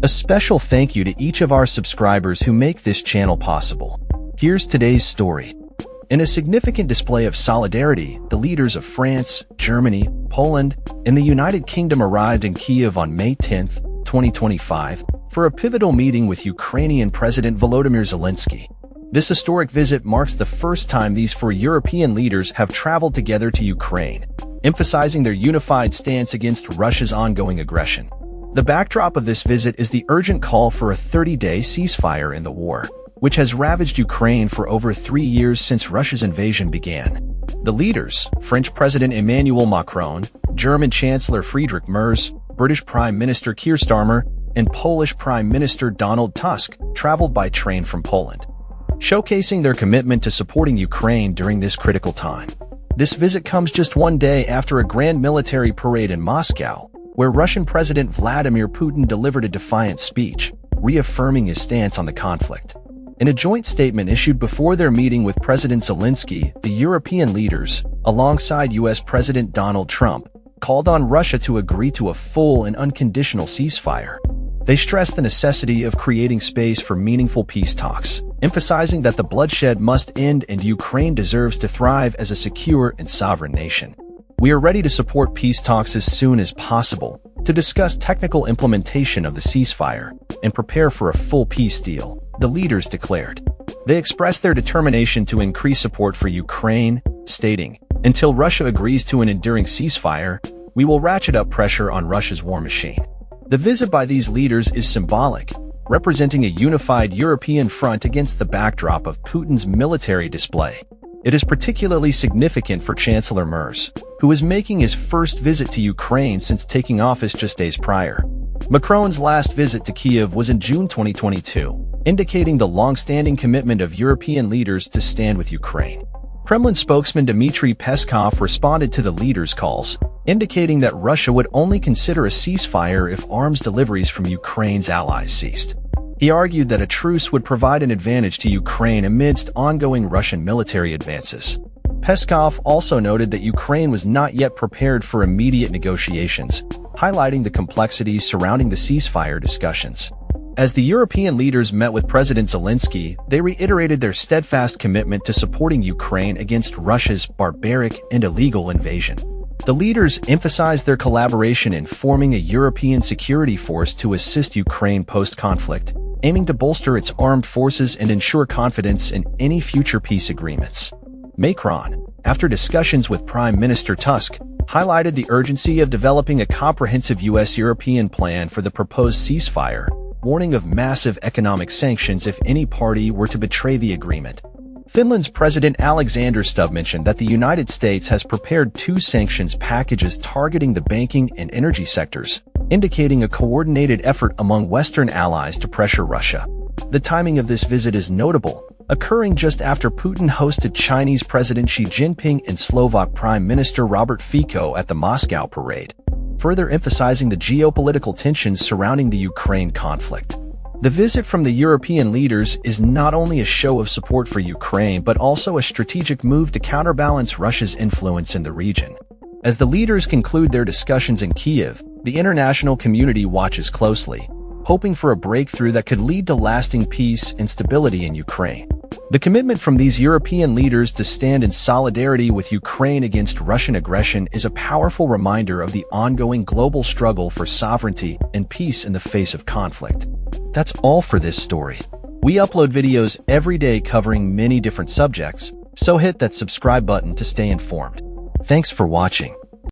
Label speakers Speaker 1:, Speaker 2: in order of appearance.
Speaker 1: A special thank you to each of our subscribers who make this channel possible. Here's today's story. In a significant display of solidarity, the leaders of France, Germany, Poland, and the United Kingdom arrived in Kyiv on May 10, 2025, for a pivotal meeting with Ukrainian President Volodymyr Zelenskyy. This historic visit marks the first time these four European leaders have traveled together to Ukraine, emphasizing their unified stance against Russia's ongoing aggression. The backdrop of this visit is the urgent call for a 30-day ceasefire in the war, which has ravaged Ukraine for over 3 years since Russia's invasion began. The leaders, French President Emmanuel Macron, German Chancellor Friedrich Merz, British Prime Minister Keir Starmer, and Polish Prime Minister Donald Tusk, traveled by train from Poland, showcasing their commitment to supporting Ukraine during this critical time. This visit comes just one day after a grand military parade in Moscow, where Russian President Vladimir Putin delivered a defiant speech, reaffirming his stance on the conflict. In a joint statement issued before their meeting with President Zelenskyy, the European leaders, alongside U.S. President Donald Trump, called on Russia to agree to a full and unconditional ceasefire. They stressed the necessity of creating space for meaningful peace talks, emphasizing that the bloodshed must end and Ukraine deserves to thrive as a secure and sovereign nation. We are ready to support peace talks as soon as possible, to discuss technical implementation of the ceasefire, and prepare for a full peace deal, the leaders declared. They expressed their determination to increase support for Ukraine, stating, "Until Russia agrees to an enduring ceasefire, we will ratchet up pressure on Russia's war machine." The visit by these leaders is symbolic, representing a unified European front against the backdrop of Putin's military display. It is particularly significant for Chancellor Merz, who is making his first visit to Ukraine since taking office just days prior. Macron's last visit to Kyiv was in June 2022, indicating the long-standing commitment of European leaders to stand with Ukraine. Kremlin spokesman Dmitry Peskov responded to the leaders' calls, indicating that Russia would only consider a ceasefire if arms deliveries from Ukraine's allies ceased. He argued that a truce would provide an advantage to Ukraine amidst ongoing Russian military advances. Peskov also noted that Ukraine was not yet prepared for immediate negotiations, highlighting the complexities surrounding the ceasefire discussions. As the European leaders met with President Zelenskyy, they reiterated their steadfast commitment to supporting Ukraine against Russia's barbaric and illegal invasion. The leaders emphasized their collaboration in forming a European security force to assist Ukraine post-conflict, aiming to bolster its armed forces and ensure confidence in any future peace agreements. Macron, after discussions with Prime Minister Tusk, highlighted the urgency of developing a comprehensive U.S.-European plan for the proposed ceasefire, warning of massive economic sanctions if any party were to betray the agreement. Finland's President Alexander Stubb mentioned that the United States has prepared 2 sanctions packages targeting the banking and energy sectors, indicating a coordinated effort among Western allies to pressure Russia. The timing of this visit is notable, occurring just after Putin hosted Chinese President Xi Jinping and Slovak Prime Minister Robert Fico at the Moscow parade, further emphasizing the geopolitical tensions surrounding the Ukraine conflict. The visit from the European leaders is not only a show of support for Ukraine but also a strategic move to counterbalance Russia's influence in the region. As the leaders conclude their discussions in Kyiv, the international community watches closely, hoping for a breakthrough that could lead to lasting peace and stability in Ukraine. The commitment from these European leaders to stand in solidarity with Ukraine against Russian aggression is a powerful reminder of the ongoing global struggle for sovereignty and peace in the face of conflict. That's all for this story. We upload videos every day covering many different subjects, so hit that subscribe button to stay informed. Thanks for watching.